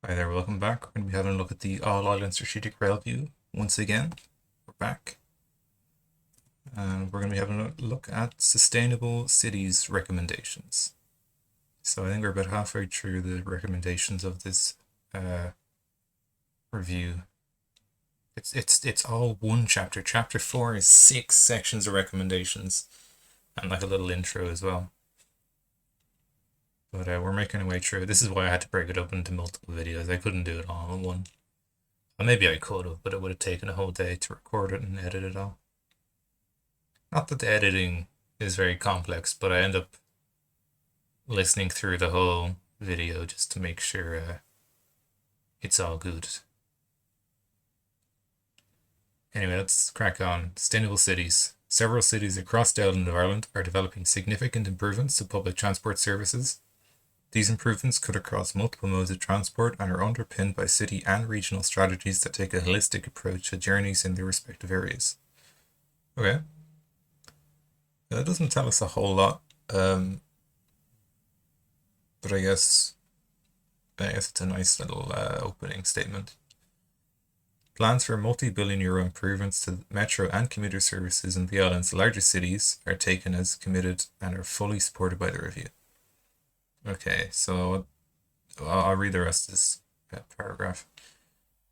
Hi there, welcome back. We're going to be having a look at the All Island Strategic Rail View once again. We're back. And we're going to be having a look at Sustainable Cities recommendations. So I think we're about halfway through the recommendations of this review. It's all one chapter. Chapter 4 is 6 sections of recommendations and like a little intro as well. But we're making our way through. This is why I had to break it up into multiple videos. I couldn't do it all in one. Well, maybe I could have, but it would have taken a whole day to record it and edit it all. Not that the editing is very complex, but I end up listening through the whole video just to make sure it's all good. Anyway, let's crack on. Sustainable cities. Several cities across the island of Ireland are developing significant improvements to public transport services. These improvements cut across multiple modes of transport and are underpinned by city and regional strategies that take a holistic approach to journeys in their respective areas. Okay. That doesn't tell us a whole lot, but I guess it's a nice little opening statement. Plans for multi-billion euro improvements to metro and commuter services in the island's largest cities are taken as committed and are fully supported by the review. Okay, so I'll read the rest of this paragraph.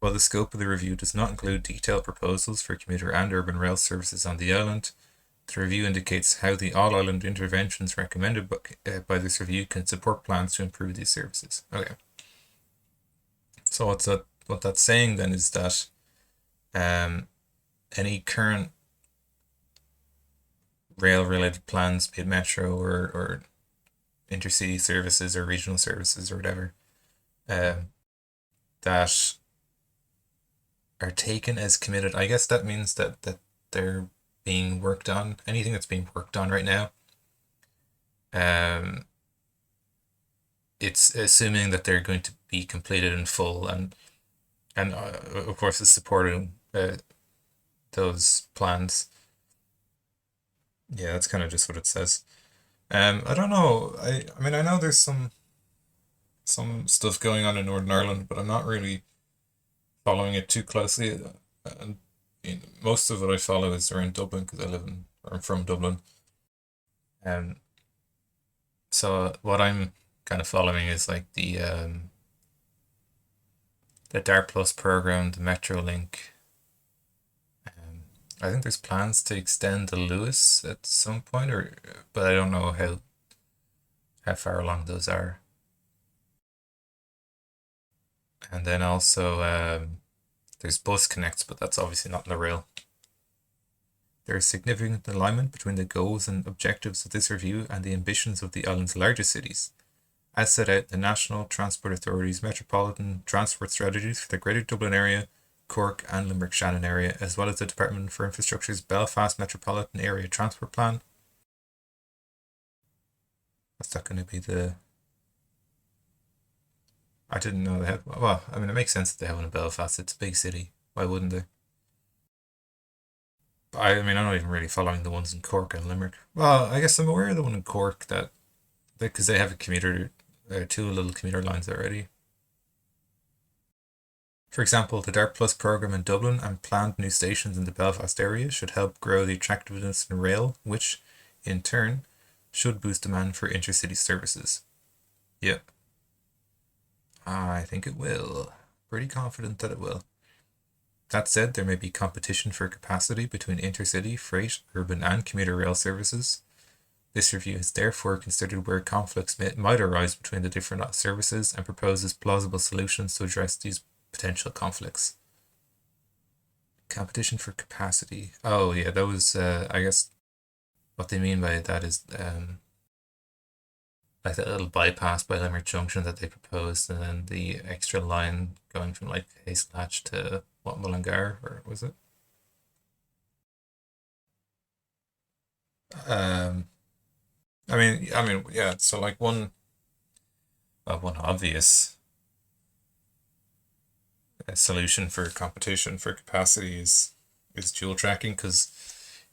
While the scope of the review does not include detailed proposals for commuter and urban rail services on the island, the review indicates how the all-island interventions recommended by this review can support plans to improve these services. Okay. So what that's saying then is that any current rail-related plans, be it metro or intercity services or regional services or whatever, that are taken as committed. I guess that means that they're being worked on. Anything that's being worked on right now, it's assuming that they're going to be completed in full, and of course it's supporting those plans. Yeah, that's kind of just what it says. I don't know. I mean, I know there's some stuff going on in Northern Ireland, but I'm not really following it too closely. And most of what I follow is around Dublin because I'm from Dublin. So what I'm kind of following is like the Dart Plus program, the Metrolink. I think there's plans to extend the Lewis at some point, but I don't know how far along those are. And then also there's Bus Connects, but that's obviously not in the rail. There is significant alignment between the goals and objectives of this review and the ambitions of the island's largest cities, as set out in the National Transport Authority's Metropolitan Transport Strategies for the Greater Dublin Area, Cork and Limerick Shannon area, as well as the Department for Infrastructure's Belfast Metropolitan Area Transport Plan. That's not going to be the... I didn't know they had... Well, I mean, it makes sense that they have one in Belfast. It's a big city. Why wouldn't they? I mean, I'm not even really following the ones in Cork and Limerick. Well, I guess I'm aware of the one in Cork because they have a commuter, two little commuter lines already. For example, the Dart Plus program in Dublin and planned new stations in the Belfast area should help grow the attractiveness in rail, which, in turn, should boost demand for intercity services. Yep. I think it will. Pretty confident that it will. That said, there may be competition for capacity between intercity, freight, urban and commuter rail services. This review has therefore considered where conflicts might arise between the different services and proposes plausible solutions to address these potential conflicts. Competition for capacity. Oh yeah, that was I guess what they mean by that is like that little bypass by Limerick Junction that they proposed, and then the extra line going from like Hazelhatch to what, Mullingar, or was it? Um, yeah. So like one obvious solution for competition for capacity is dual tracking because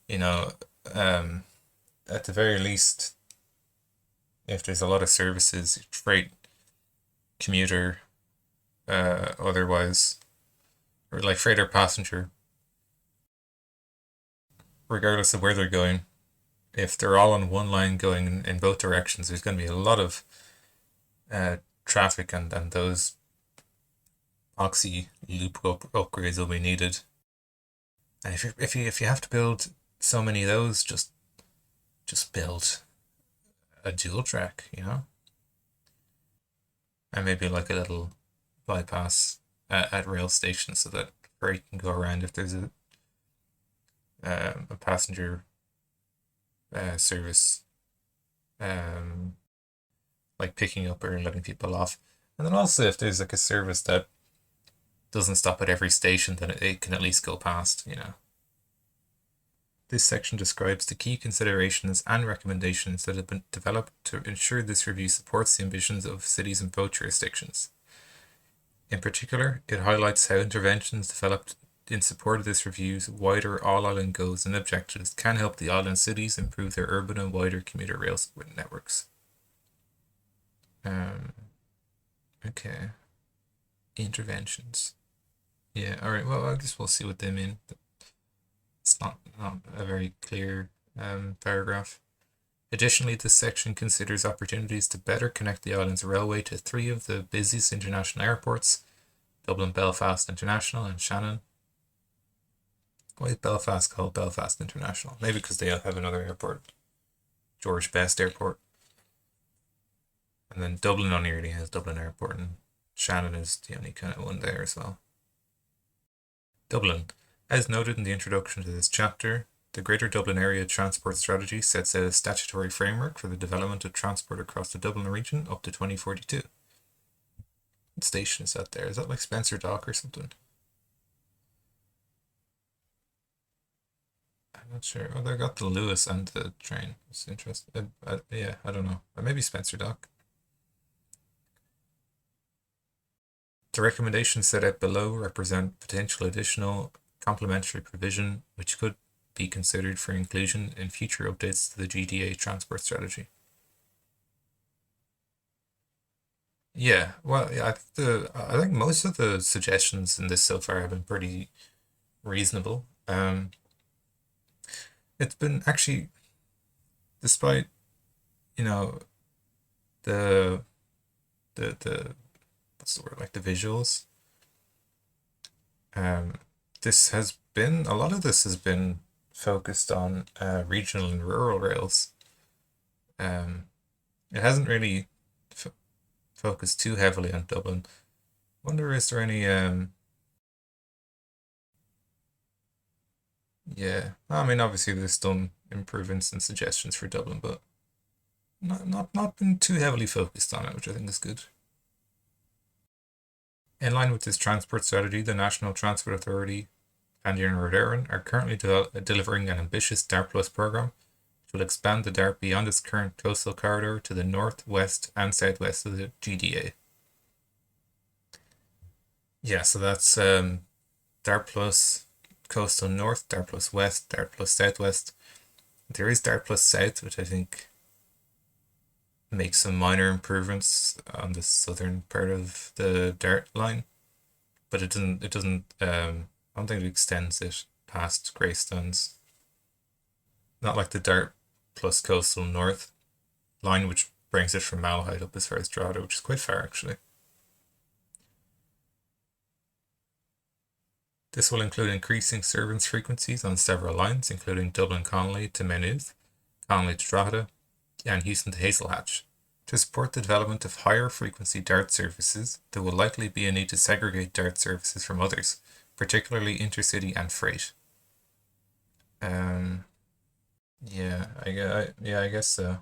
you know um, at the very least, if there's a lot of services, freight, commuter, otherwise, or like freighter passenger, regardless of where they're going. If they're all on one line going in both directions, there's going to be a lot of traffic, and those oxy loop upgrades will be needed. And if you have to build so many of those, just build a dual track, and maybe like a little bypass at rail stations so that freight can go around if there's a passenger service, like picking up or letting people off. And then also if there's like a service that doesn't stop at every station, then it can at least go past. This section describes the key considerations and recommendations that have been developed to ensure this review supports the ambitions of cities in both jurisdictions. In particular, it highlights how interventions developed in support of this review's wider all-island goals and objectives can help the island cities improve their urban and wider commuter rail networks. Okay. Interventions. Yeah, alright, well, I guess we'll see what they mean. It's not a very clear paragraph. Additionally, this section considers opportunities to better connect the island's railway to 3 of the busiest international airports, Dublin Belfast International and Shannon. Why is Belfast called Belfast International? Maybe because they have another airport, George Best Airport. And then Dublin only really has Dublin Airport, and Shannon is the only kind of one there as well. Dublin. As noted in the introduction to this chapter, the Greater Dublin Area Transport Strategy sets out a statutory framework for the development of transport across the Dublin region up to 2042. What station is that there? Is that like Spencer Dock or something? I'm not sure. Oh, they got the Lewis and the train. It's interesting. Yeah, I don't know. Maybe Spencer Dock. The recommendations set out below represent potential additional complementary provision which could be considered for inclusion in future updates to the GDA transport strategy. Yeah, well, yeah, I think most of the suggestions in this so far have been pretty reasonable. It's been actually, despite the the what's the word, like the visuals. A lot of this has been focused on regional and rural rails. It hasn't really focused too heavily on Dublin. Wonder, is there any yeah, I mean, obviously there's some improvements and suggestions for Dublin, but not been too heavily focused on it, which I think is good. In line with this transport strategy, the National Transport Authority and the Iarnród Éireann are currently delivering an ambitious DART Plus program which will expand the DART beyond its current coastal corridor to the north, west, and southwest of the GDA. Yeah, so that's DART Plus Coastal North, DART Plus West, DART Plus Southwest. There is DART Plus South, which I think makes some minor improvements on the southern part of the DART line, but it doesn't I don't think it extends it past Greystones. Not like the DART Plus Coastal North line, which brings it from Malahide up as far as Drogheda, which is quite far actually. This will include increasing service frequencies on several lines, including Dublin Connolly to Maynooth, Connolly to Drogheda, and Houston to Hazelhatch. To support the development of higher frequency DART services, there will likely be a need to segregate DART services from others, particularly intercity and freight. Yeah, I guess so.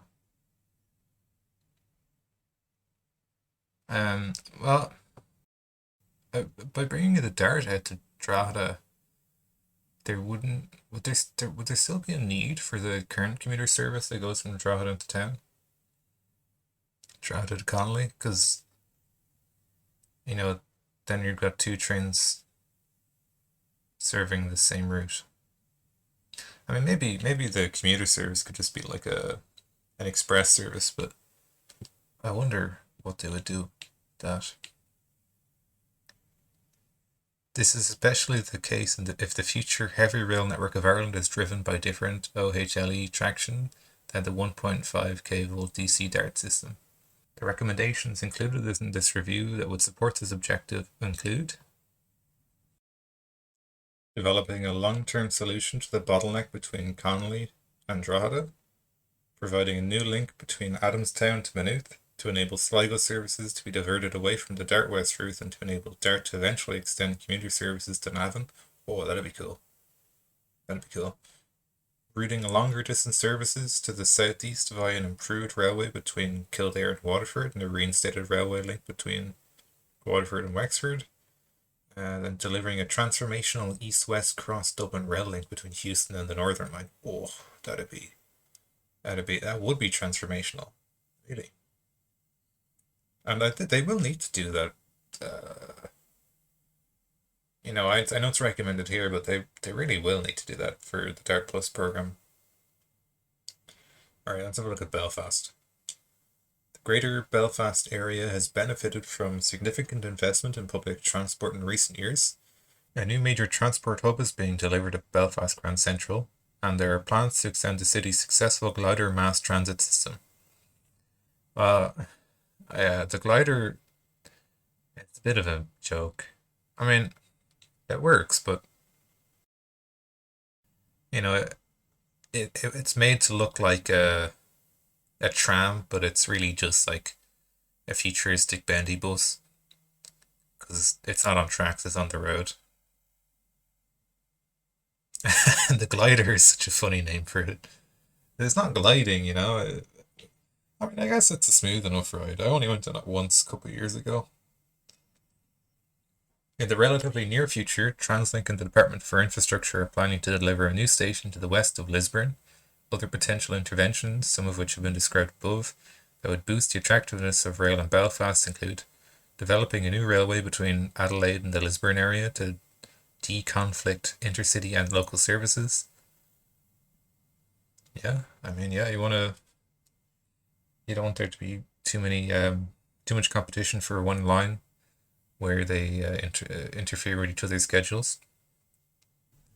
Well, by bringing the DART out to Drogheda, there wouldn't would there still be a need for the current commuter service that goes from Drogheda into town? Drogheda to Connolly, because then you've got 2 trains serving the same route. I mean, maybe the commuter service could just be like an express service, but I wonder what they would do with that. This is especially the case if the future heavy rail network of Ireland is driven by different OHLE traction than the 1.5 kV DC DART system. The recommendations included in this review that would support this objective include developing a long-term solution to the bottleneck between Connolly and Drogheda, providing a new link between Adamstown to Maynooth to enable Sligo services to be diverted away from the Dart West route and to enable Dart to eventually extend commuter services to Navan. Oh, that'd be cool. That'd be cool. Routing longer distance services to the southeast via an improved railway between Kildare and Waterford and a reinstated railway link between Waterford and Wexford. And then delivering a transformational east-west cross Dublin rail link between Houston and the Northern Line. Oh, that would be transformational, really. And I think they will need to do that. I know it's recommended here, but they really will need to do that for the Dart Plus program. Alright, let's have a look at Belfast. The Greater Belfast area has benefited from significant investment in public transport in recent years. A new major transport hub is being delivered at Belfast Grand Central, and there are plans to extend the city's successful glider mass transit system. The glider, it's a bit of a joke. I mean, it works, but it's made to look like a tram, but it's really just like a futuristic bendy bus, because it's not on tracks, it's on the road. And the glider is such a funny name for it. It's not gliding. I mean, I guess it's a smooth enough ride. I only went on it once a couple of years ago. In the relatively near future, TransLink and the Department for Infrastructure are planning to deliver a new station to the west of Lisburn. Other potential interventions, some of which have been described above, that would boost the attractiveness of rail in Belfast include developing a new railway between Adelaide and the Lisburn area to deconflict intercity and local services. Yeah, I mean, yeah, you don't want there to be too much competition for one line where they interfere with each other's schedules.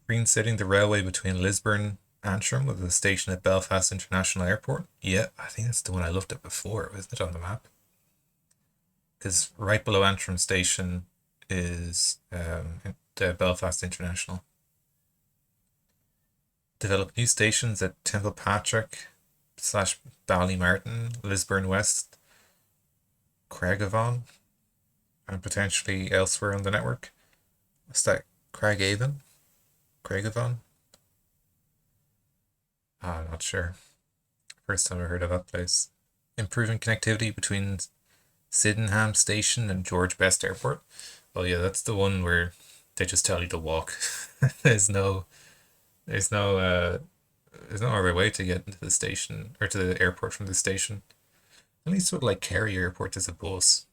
Greensetting the railway between Lisburn Antrim with a station at Belfast International Airport. Yeah, I think that's the one I looked at before, wasn't it, on the map? Because right below Antrim Station is the Belfast International. Develop new stations at Templepatrick / Ballymartin, Lisburn West, Craigavon, and potentially elsewhere on the network. What's that? Craigavon? Craigavon? I'm not sure. First time I heard of that place. Improving connectivity between Sydenham Station and George Best Airport. Oh yeah, that's the one where they just tell you to walk. There's no other way to get into the station or to the airport from the station. At least with like Kerry Airport, there's a bus.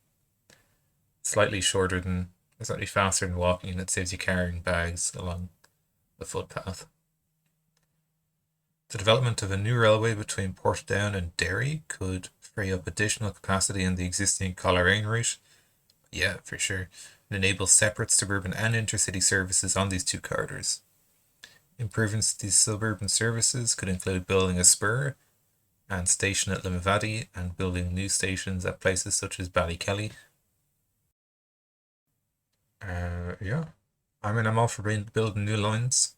Slightly faster than walking, and it saves you carrying bags along the footpath. The development of a new railway between Portadown and Derry could free up additional capacity in the existing Coleraine route. Yeah, for sure. And enable separate suburban and intercity services on these two corridors. Improvements to these suburban services could include building a spur and station at Limavady and building new stations at places such as Ballykelly. Yeah. I mean, I'm all for building new lines.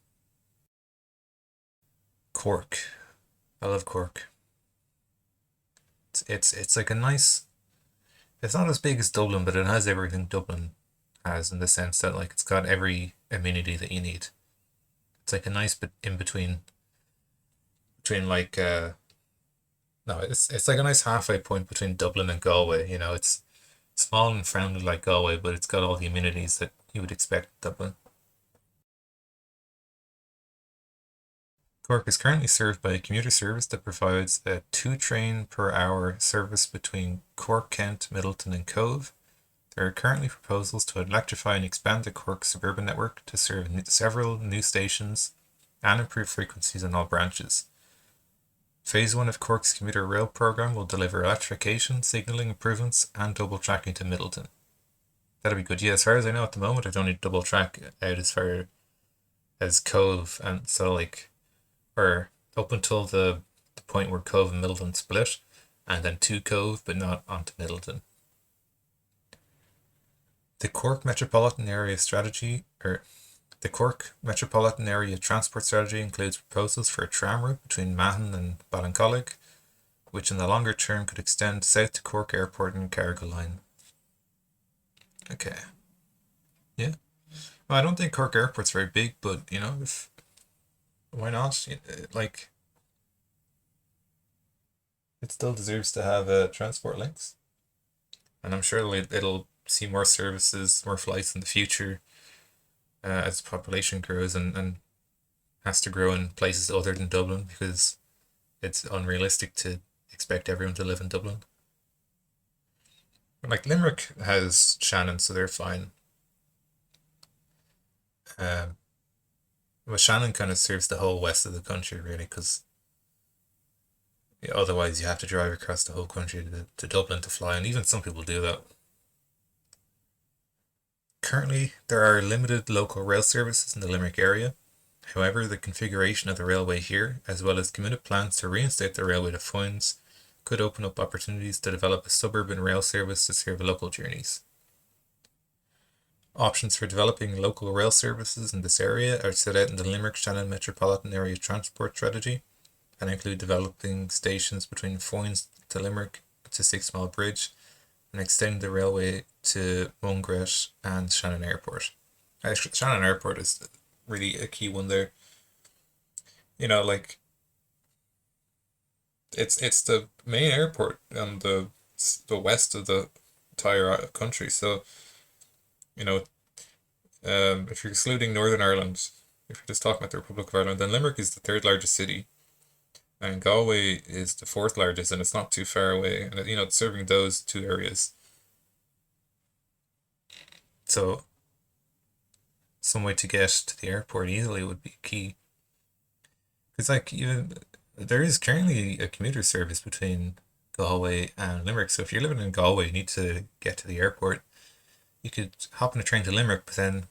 Cork. I love Cork. It's like a nice. It's not as big as Dublin, but it has everything Dublin has in the sense that like it's got every amenity that you need. It's like a nice bit in between like no, it's like a nice halfway point between Dublin and Galway. It's small and friendly like Galway, but it's got all the amenities that you would expect in Dublin. Cork is currently served by a commuter service that provides a 2-train per hour service between Cork, Kent, Middleton, and Cove. There are currently proposals to electrify and expand the Cork suburban network to serve several new stations and improve frequencies on all branches. Phase 1 of Cork's commuter rail program will deliver electrification, signalling improvements, and double tracking to Middleton. That'd be good. Yeah, as far as I know at the moment, I'd only double track out as far as Cove, and so like, or up until the point where Cove and Middleton split, and then to Cove, but not onto Middleton. The Cork Metropolitan Area Strategy, or the Cork Metropolitan Area Transport Strategy, includes proposals for a tram route between Mahon and Ballincollig, which in the longer term could extend south to Cork Airport and Carrigal Line. Okay. Yeah. Well, I don't think Cork Airport's very big, but if why not? Like, it still deserves to have transport links, and I'm sure it'll see more services, more flights in the future as population grows and has to grow in places other than Dublin because it's unrealistic to expect everyone to live in Dublin. Like Limerick has Shannon, so they're fine. Um, but Shannon kind of serves the whole west of the country, really, because otherwise you have to drive across the whole country to Dublin to fly, and even some people do that. Currently, there are limited local rail services in the Limerick area. However, the configuration of the railway here, as well as committed plans to reinstate the railway to Foynes, could open up opportunities to develop a suburban rail service to serve local journeys. Options for developing local rail services in this area are set out in the Limerick Shannon Metropolitan Area Transport Strategy and include developing stations between Foynes to Limerick to 6 Mile Bridge and extending the railway to Mungret and Shannon Airport. Actually, Shannon Airport is really a key one there. Like it's the main airport on the west of the entire country. So you know, if you're excluding Northern Ireland, if you're just talking about the Republic of Ireland, then Limerick is the third largest city, and Galway is the fourth largest, and it's not too far away. And it's serving those two areas. So some way to get to the airport easily would be key. Because like even there is currently a commuter service between Galway and Limerick. So if you're living in Galway, you need to get to the airport. You could hop on a train to Limerick, but then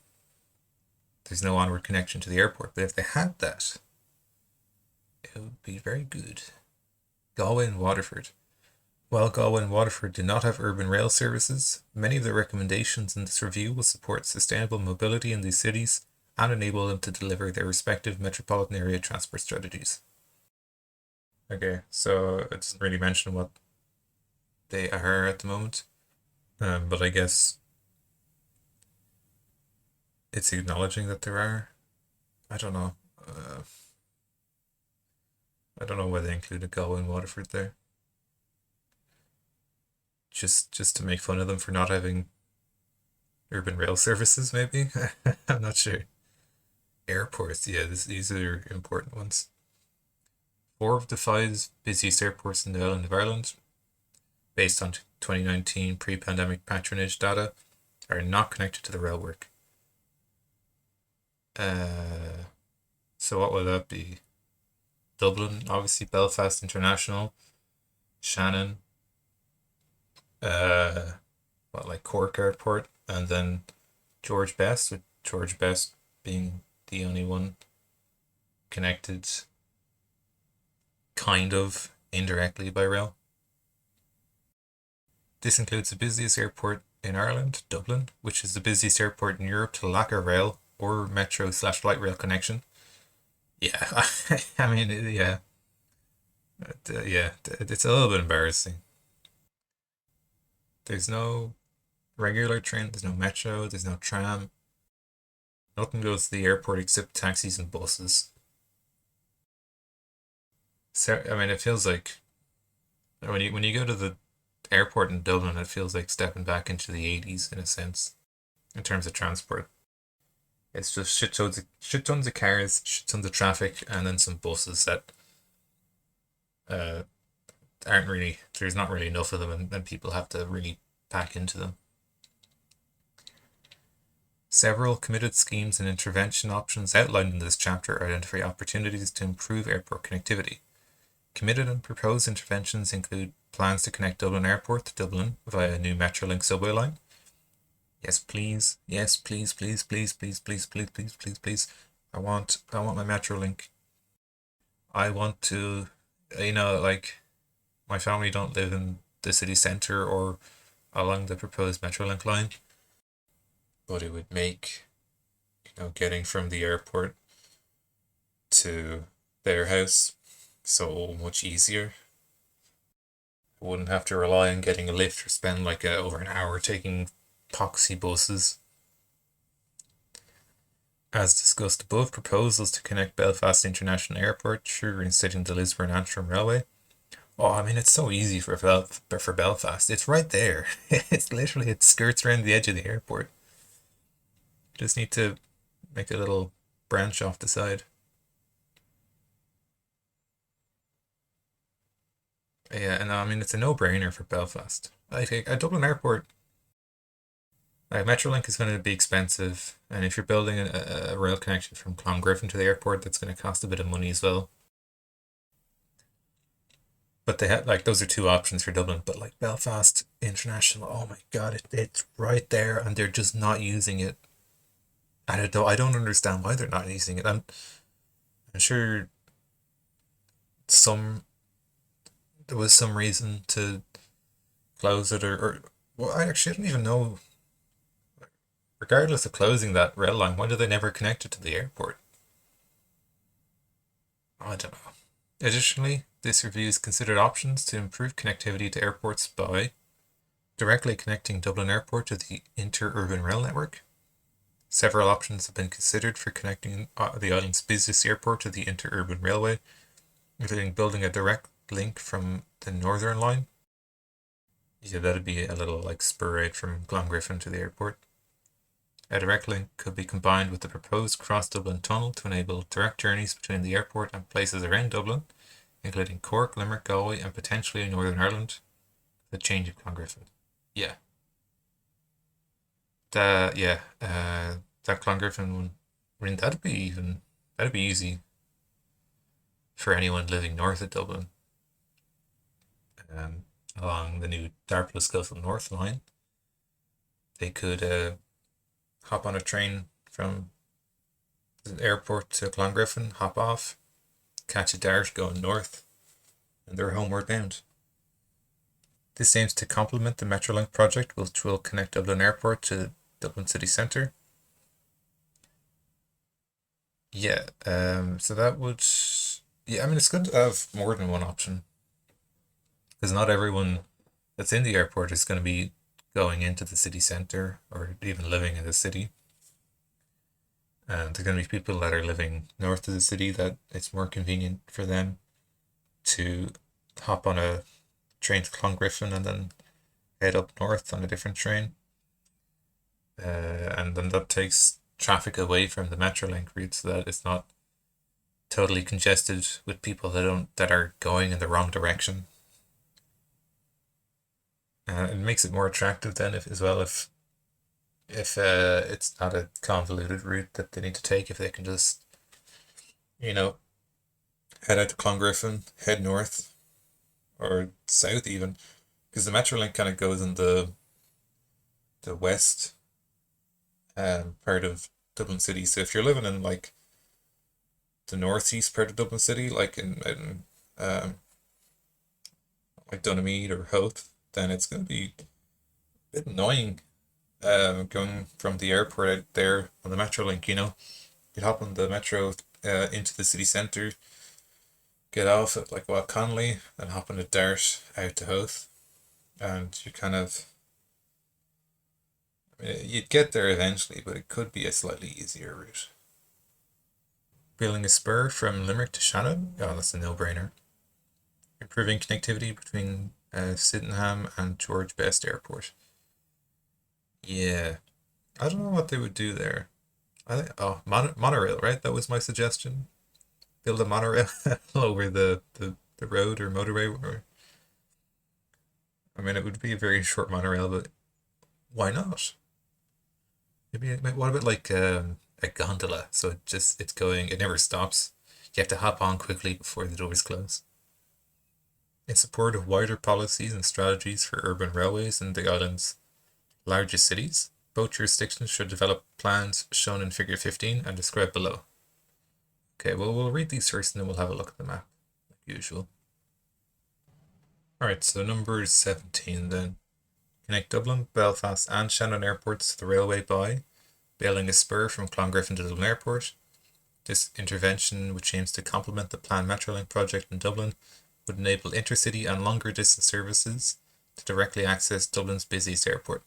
there's no onward connection to the airport. But if they had that, it would be very good. Galway and Waterford. While Galway and Waterford do not have urban rail services, many of the recommendations in this review will support sustainable mobility in these cities and enable them to deliver their respective metropolitan area transport strategies. Okay, so it doesn't really mention what they are at the moment, but I guess it's acknowledging that there are. I don't know. I don't know why they included Galway and Waterford there. Just to make fun of them for not having urban rail services, maybe. I'm not sure. Airports, yeah, these are important ones. 4 of the 5 busiest airports in the island of Ireland, based on 2019 pre-pandemic patronage data, are not connected to the railwork. So what will that be? Dublin, obviously, Belfast International, Shannon, like Cork Airport, and then George Best, with George Best being the only one connected kind of indirectly by rail. This includes the busiest airport in Ireland, Dublin, which is the busiest airport in Europe to lack a rail or metro/light rail connection. Yeah, I mean, yeah, yeah, it's a little bit embarrassing. There's no regular train, there's no metro, there's no tram. Nothing goes to the airport except taxis and buses. So, I mean, it feels like when you go to the airport in Dublin, it feels like stepping back into the 80s in a sense, in terms of transport. It's just shit tons of cars, shit tons of traffic, and then some buses that uh, aren't really, there's not really enough of them, and people have to really pack into them. Several committed schemes and intervention options outlined in this chapter identify opportunities to improve airport connectivity. Committed and proposed interventions include plans to connect Dublin Airport to Dublin via a new Metrolink subway line, Yes, please. Yes, please, please, please, please, please, please, please, please, please. I want my Metrolink. I want to, like my family don't live in the city center or along the proposed Metrolink line, but it would make, getting from the airport to their house so much easier. I wouldn't have to rely on getting a lift or spend like over an hour taking poxy buses. As discussed above, proposals to connect Belfast International Airport through reinstating the Lisburn Antrim Railway. Oh, I mean, it's so easy for Belfast. It's right there. It's literally, it skirts around the edge of the airport. Just need to make a little branch off the side. Yeah, and I mean, it's a no-brainer for Belfast. I think a Dublin Airport, like Metrolink is going to be expensive, and if you're building a rail connection from Clongriffin to the airport, that's going to cost a bit of money as well. But they have like those are two options for Dublin. But like Belfast International, oh my God, it's right there, and they're just not using it. I don't understand why they're not using it. I'm sure some there was some reason to close it, or well, I actually don't even know. Regardless of closing that rail line, why do they never connect it to the airport? I don't know. Additionally, this review has considered options to improve connectivity to airports by directly connecting Dublin Airport to the interurban rail network. Several options have been considered for connecting the island's busiest airport to the interurban railway, including building a direct link from the Northern Line. Yeah, that'd be a little like spur ride from Glongriffin to the airport. A direct link could be combined with the proposed Cross Dublin Tunnel to enable direct journeys between the airport and places around Dublin, including Cork, Limerick, Galway, and potentially Northern Ireland. The change of Clongriffin. Yeah, that Clongriffin one. I mean, that'd be easy for anyone living north of Dublin, um, along the new Dartmouth North line. They could hop on a train from the airport to Clongriffin, hop off, catch a dart going north, and they're homeward bound. This aims to complement the Metrolink project, which will connect Dublin Airport to Dublin city centre. Yeah, so that would, yeah, I mean, it's good to have more than one option because not everyone that's in the airport is going to be going into the city centre or even living in the city. And there are going to be people that are living north of the city that it's more convenient for them to hop on a train to Clongriffin and then head up north on a different train. And then that takes traffic away from the Metrolink route so that it's not totally congested with people that are going in the wrong direction. It makes it more attractive then if as well if it's not a convoluted route that they need to take, if they can just you know head out to Clongriffin, head north or south even, because the Metrolink kind of goes in the west part of Dublin City. So if you're living in like the northeast part of Dublin City, like in like Donaghmede or Howth, then it's going to be a bit annoying going from the airport out there on the Metrolink. You'd hop on the metro into the city centre, get off at like Connolly, and hop on a dart out to Howth, and you kind of you'd get there eventually, but it could be a slightly easier route. Building a spur from Limerick to Shannon, oh, that's a no-brainer. Improving connectivity between Sydenham and George Best Airport. Yeah, I don't know what they would do there. I think monorail, right? That was my suggestion. Build a monorail over the road or motorway. Or I mean, it would be a very short monorail, but why not? Maybe what about like a gondola? So it never stops. You have to hop on quickly before the doors close. In support of wider policies and strategies for urban railways in the island's largest cities, Both jurisdictions should develop plans shown in Figure 15 and described below. Okay, well, we'll read these first and then we'll have a look at the map, like usual. Alright, so number 17 then. Connect Dublin, Belfast and Shannon airports to the railway by building a spur from Clongriffin to Dublin Airport. This intervention, which aims to complement the planned Metrolink project in Dublin, would enable intercity and longer distance services to directly access Dublin's busiest airport.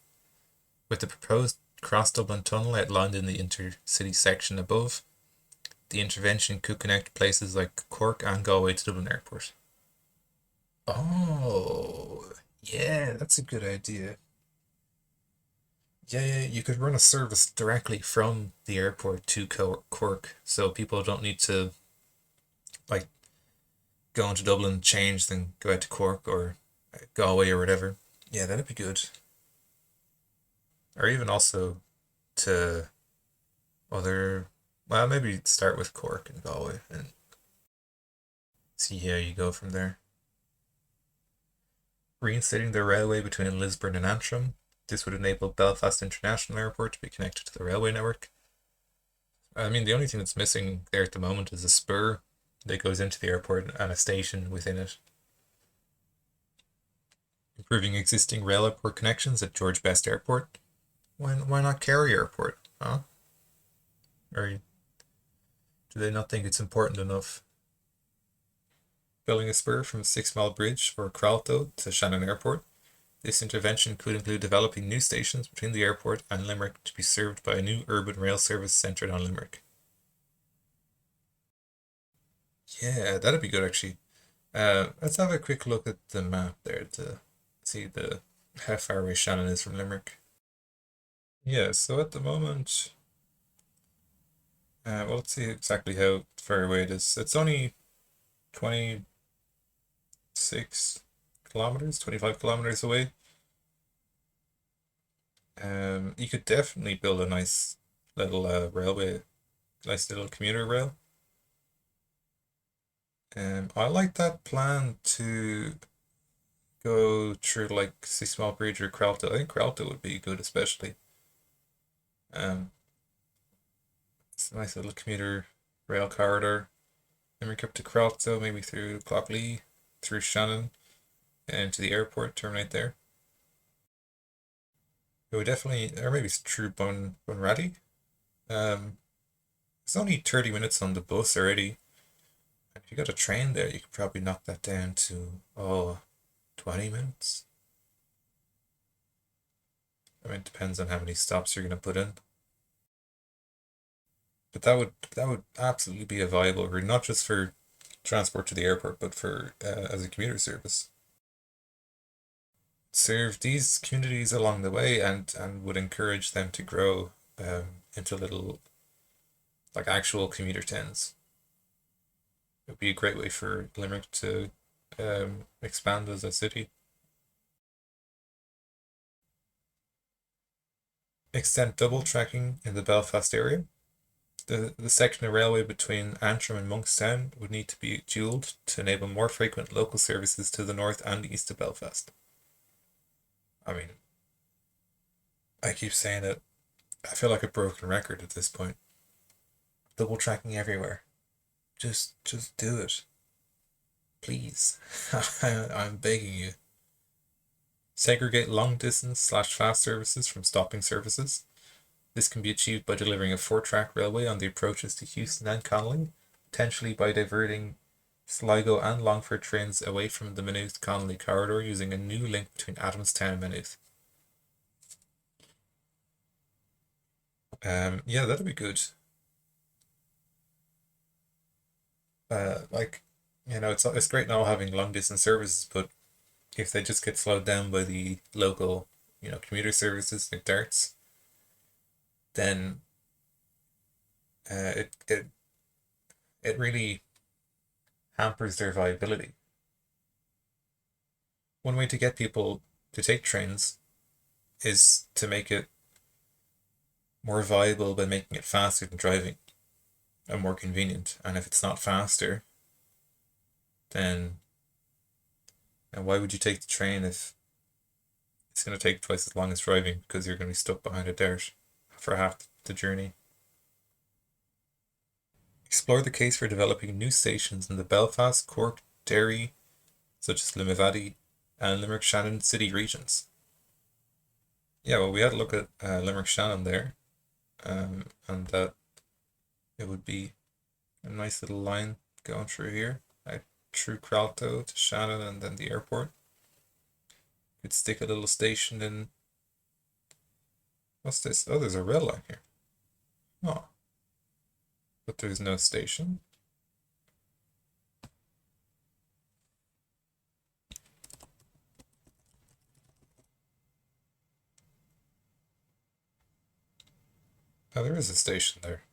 With the proposed cross-Dublin tunnel outlined in the intercity section above, the intervention could connect places like Cork and Galway to Dublin Airport. Oh, yeah, that's a good idea. Yeah, you could run a service directly from the airport to Cork, so people don't need to like go into Dublin, change, then go out to Cork or Galway or whatever. Yeah, that'd be good. Or even also to other. Well, maybe start with Cork and Galway and see how you go from there. Reinstating the railway between Lisburn and Antrim. This would enable Belfast International Airport to be connected to the railway network. I mean, the only thing that's missing there at the moment is a spur that goes into the airport and a station within it. Improving existing rail airport connections at George Best Airport. Why not Kerry Airport? Huh? Or do they not think it's important enough? Building a spur from 6 Mile Bridge for Cralto to Shannon Airport. This intervention could include developing new stations between the airport and Limerick to be served by a new urban rail service centred on Limerick. Yeah, that'd be good actually. Let's have a quick look at the map there to see how far away Shannon is from Limerick. Yeah, so at the moment, well, let's see exactly how far away it is. It's only 26 kilometers, 25 kilometers away. You could definitely build a nice little railway, nice little commuter rail. I like that plan to go through like 6 Mile Bridge or Cralto. I think Cralto would be good, especially. Um, it's a nice little commuter rail corridor. Limerick up to Cralto, maybe through Cloughley, through Shannon, and to the airport, terminate there. It would definitely, or maybe through Bunratty. It's only 30 minutes on the bus already. If you got a train there, you could probably knock that down to, 20 minutes. I mean, it depends on how many stops you're going to put in. But that would absolutely be a viable route, not just for transport to the airport, but for as a commuter service. Serve these communities along the way and would encourage them to grow into little like actual commuter towns. It would be a great way for Limerick to expand as a city. Extend double tracking in the Belfast area. The section of railway between Antrim and Monkstown would need to be dualled to enable more frequent local services to the north and east of Belfast. I mean, I keep saying it. I feel like a broken record at this point. Double tracking everywhere. Just do it. Please. I'm begging you. Segregate long distance / fast services from stopping services. This can be achieved by delivering a 4-track railway on the approaches to Houston and Connolly, potentially by diverting Sligo and Longford trains away from the Maynooth-Connolly corridor using a new link between Adamstown and Maynooth. Yeah, that'd be good. Like, it's great now having long distance services, but if they just get slowed down by the local, commuter services like darts, then it really hampers their viability. One way to get people to take trains is to make it more viable by making it faster than driving and more convenient. And if it's not faster, then and why would you take the train it's going to take twice as long as driving because you're going to be stuck behind a dart for half the journey. Explore the case for developing new stations in the Belfast, Cork, Derry, such as Limavady, and Limerick Shannon city regions. Yeah, well, we had a look at Limerick Shannon there, and that it would be a nice little line going through here, through Cralto to Shannon and then the airport. Could stick a little station in. What's this? Oh, there's a rail line here. Oh, but there's no station. Oh, there is a station there.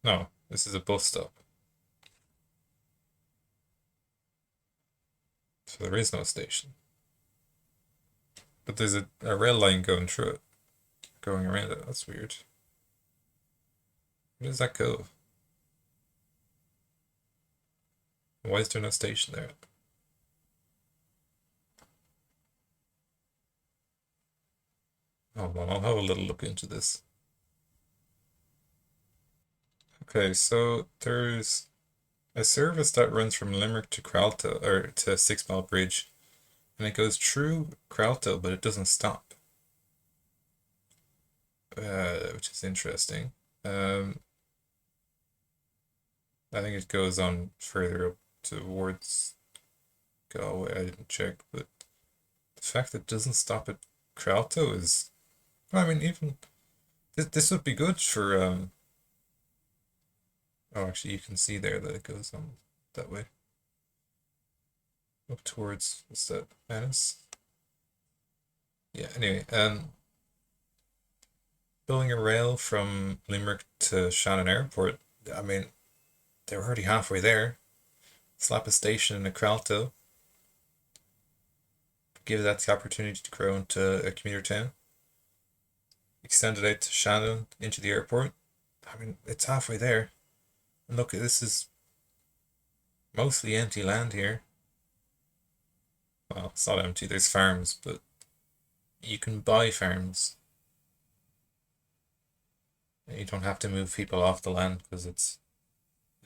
No, this is a bus stop. So there is no station. But there's a rail line going through it, going around it. That's weird. Where does that go? Why is there no station there? Oh, well, I'll have a little look into this. Okay, so there's a service that runs from Limerick to Cralto, or to Six Mile Bridge, and it goes through Cralto, but it doesn't stop, which is interesting. I think it goes on further up towards Galway. I didn't check, but the fact that it doesn't stop at Cralto is, I mean, even this would be good for Oh, actually, you can see there that it goes on that way. Up towards, what's that, Venice? Yeah, anyway, building a rail from Limerick to Shannon Airport, I mean, they're already halfway there. Slap a station in a Cralto, give that the opportunity to grow into a commuter town. Extend it out to Shannon, into the airport. I mean, it's halfway there. And look, this is mostly empty land here. Well, it's not empty, there's farms, but you can buy farms. You don't have to move people off the land because it's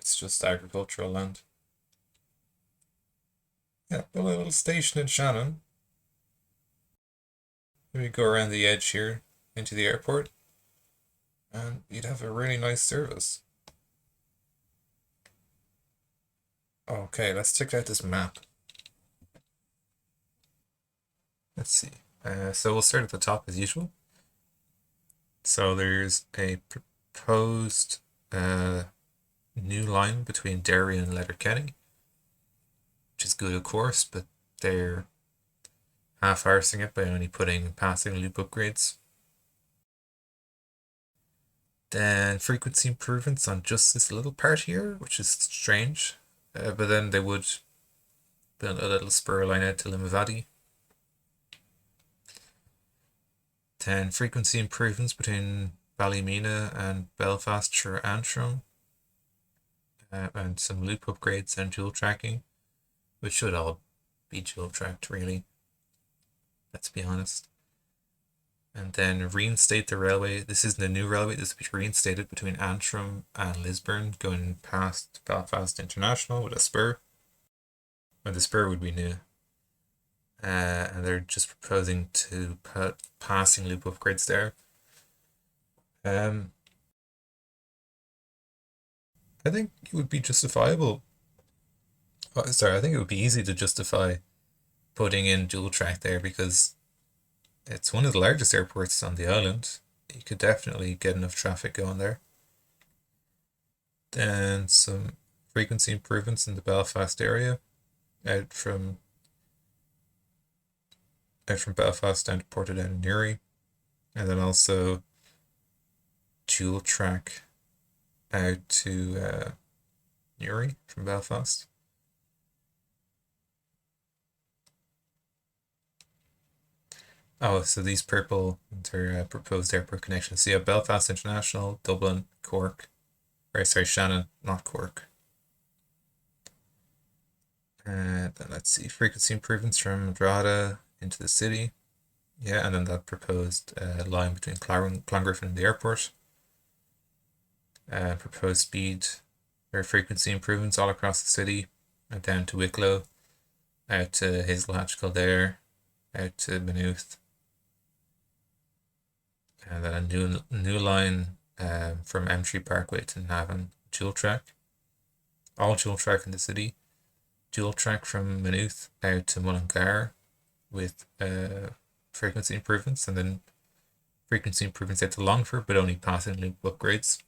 just agricultural land. Yeah, build a little station in Shannon. Maybe go around the edge here into the airport, and you'd have a really nice service. Okay, let's check out this map. Let's see. So we'll start at the top as usual. So there's a proposed new line between Derry and Letterkenny, which is good, of course, but they're half-arsing it by only putting passing loop upgrades. Then frequency improvements on just this little part here, which is strange. But then they would build a little spur line out to Limavady. Then frequency improvements between Ballymena and Belfast through Antrim. And some loop upgrades and dual tracking, which should all be dual tracked, really. Let's be honest. And then reinstate the railway. This isn't a new railway, this will be reinstated between Antrim and Lisburn, going past Belfast International with a spur. Or the spur would be new. And they're just proposing to put passing loop upgrades there. I think it would be justifiable. Sorry, I think it would be easy to justify putting in dual track there because it's one of the largest airports on the island. You could definitely get enough traffic going there. Then some frequency improvements in the Belfast area, out from Belfast down to Portadown and Newry, and then also dual track out to Newry from Belfast. Oh, so these purple are proposed airport connections. So you have Belfast International, Dublin, Cork, or sorry, Shannon, not Cork. And then let's see, frequency improvements from Drogheda into the city. Yeah, and then that proposed line between Clongriffin and the airport. Proposed speed or frequency improvements all across the city, down to Wicklow, out to Hazelhatch, Kildare, out to Maynooth. And then a new line from M3 Parkway to Navan, dual track. All dual track in the city. Dual track from Maynooth out to Mullingar with frequency improvements, and then frequency improvements out to Longford, but only passing loop upgrades,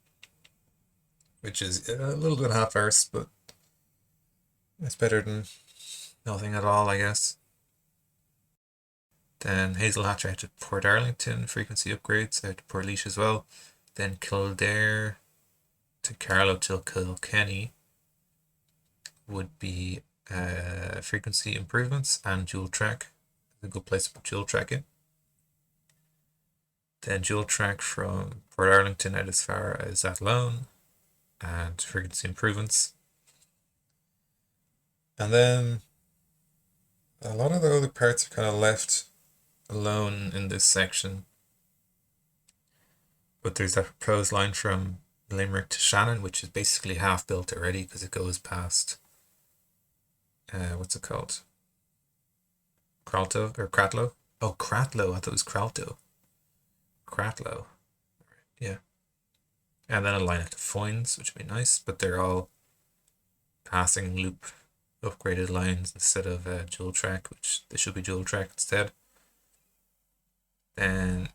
which is a little bit half-arsed, but it's better than nothing at all, I guess. Then Hazelhatch out to Port Arlington, frequency upgrades out to Portlaoise as well. Then Kildare to Carlow till Kilkenny would be frequency improvements and dual track. A good place to put dual track in. Then dual track from Port Arlington out as far as Athlone and frequency improvements. And then a lot of the other parts are kind of left alone in this section. But there's that proposed line from Limerick to Shannon, which is basically half built already because it goes past what's it called? Cratloe or Cratloe? Oh, Cratloe. I thought it was Cralto. Cratloe. Yeah. And then a line out to Foynes, which would be nice, but they're all passing loop upgraded lines instead of dual track, which they should be dual track instead. Then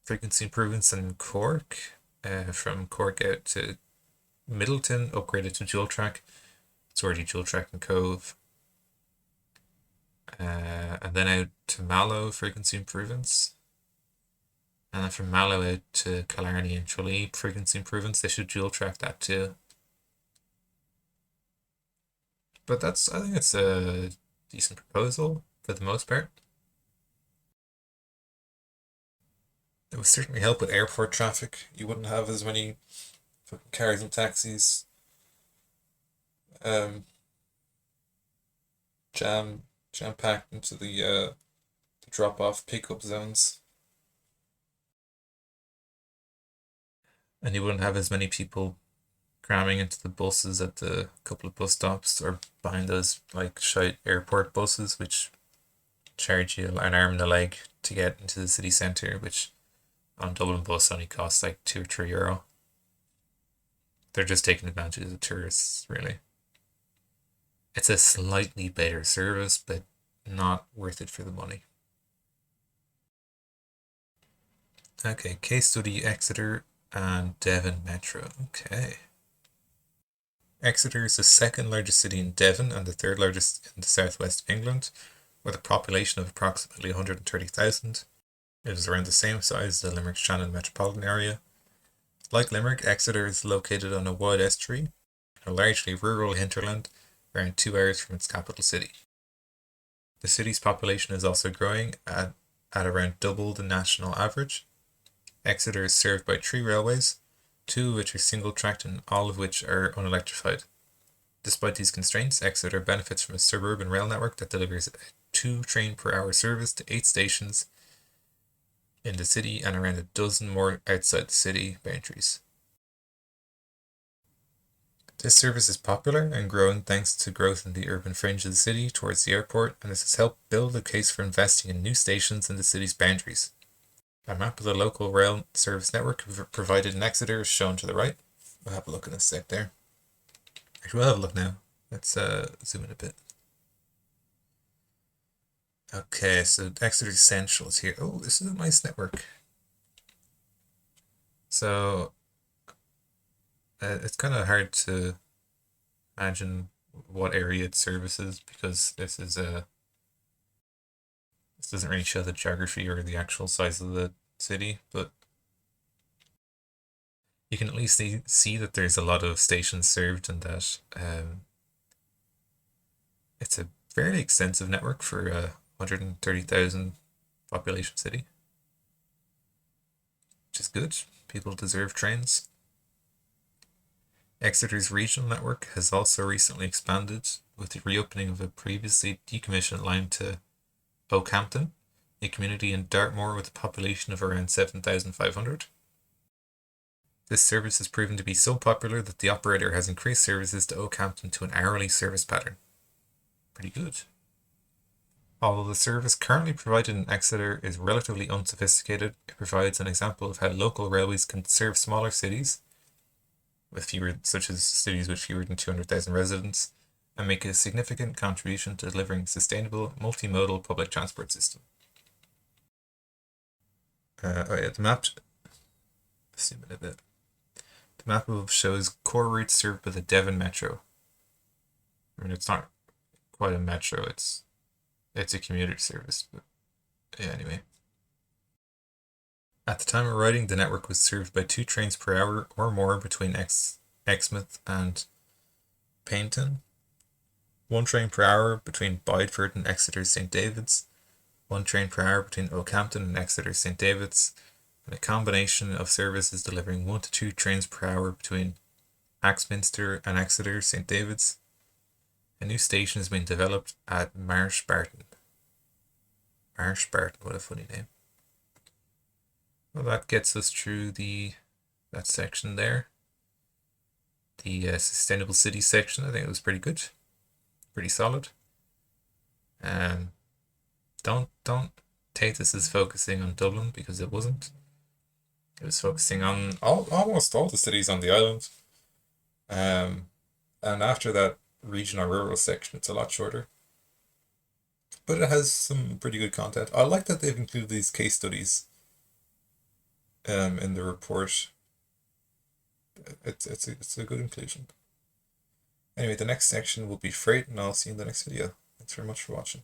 frequency improvements in Cork, from Cork out to Middleton, upgraded to dual track. It's already dual track in Cove. And then out to Mallow, frequency improvements. And then from Mallow out to Killarney and Tralee, frequency improvements. They should dual track that too. But I think it's a decent proposal for the most part. It would certainly help with airport traffic. You wouldn't have as many fucking cars and taxis jam packed into the drop off pickup zones. And you wouldn't have as many people cramming into the buses at the couple of bus stops or behind those like shite airport buses, which charge you an arm and a leg to get into the city centre, which on Dublin bus only costs like €2 or €3. They're just taking advantage of the tourists, really. It's a slightly better service, but not worth it for the money. Okay, case study Exeter and Devon Metro. Okay. Exeter is the second largest city in Devon and the third largest in the southwest of England, with a population of approximately 130,000. It is around the same size as the Limerick-Shannon metropolitan area. Like Limerick, Exeter is located on a wide estuary, a largely rural hinterland, around 2 hours from its capital city. The city's population is also growing at around double the national average. Exeter is served by 3 railways, 2 of which are single-tracked and all of which are unelectrified. Despite these constraints, Exeter benefits from a suburban rail network that delivers a 2 train per hour service to 8 stations in the city and around a dozen more outside the city boundaries. This service is popular and growing thanks to growth in the urban fringe of the city towards the airport, and this has helped build a case for investing in new stations in the city's boundaries. A map of the local rail service network provided in Exeter is shown to the right. We'll have a look in a sec there. Actually, we'll have a look now. Let's zoom in a bit. Okay, so Exeter Central is here. Oh, this is a nice network. So it's kind of hard to imagine what area it services because this doesn't really show the geography or the actual size of the city, but you can at least see that there's a lot of stations served and that it's a fairly extensive network for a 130,000 population city, which is good. People deserve trains. Exeter's regional network has also recently expanded with the reopening of a previously decommissioned line to Oakhampton, a community in Dartmoor with a population of around 7,500. This service has proven to be so popular that the operator has increased services to Oakhampton to an hourly service pattern. Pretty good. Although the service currently provided in Exeter is relatively unsophisticated, it provides an example of how local railways can serve smaller cities, such as cities with fewer than 200,000 residents, and make a significant contribution to delivering a sustainable, multimodal public transport system. The map. Zoom in a bit. The map above shows core routes served by the Devon Metro. I mean, it's not quite a metro; it's a commuter service, but yeah, anyway. At the time of writing, the network was served by 2 trains per hour or more between Exmouth and Paignton, 1 train per hour between Bideford and Exeter St David's, 1 train per hour between Oakhampton and Exeter St David's, and a combination of services delivering 1 to 2 trains per hour between Axminster and Exeter St David's. A new station has been developed at Marsh Barton. Marsh Barton, what a funny name. Well, that gets us through that section there. The sustainable city section, I think it was pretty good, pretty solid. Don't take this as focusing on Dublin, because it wasn't. It was focusing on almost all the cities on the island. And after that regional rural section, it's a lot shorter. But it has some pretty good content. I like that they've included these case studies in the report. It's a good inclusion. Anyway, the next section will be freight, and I'll see you in the next video. Thanks very much for watching.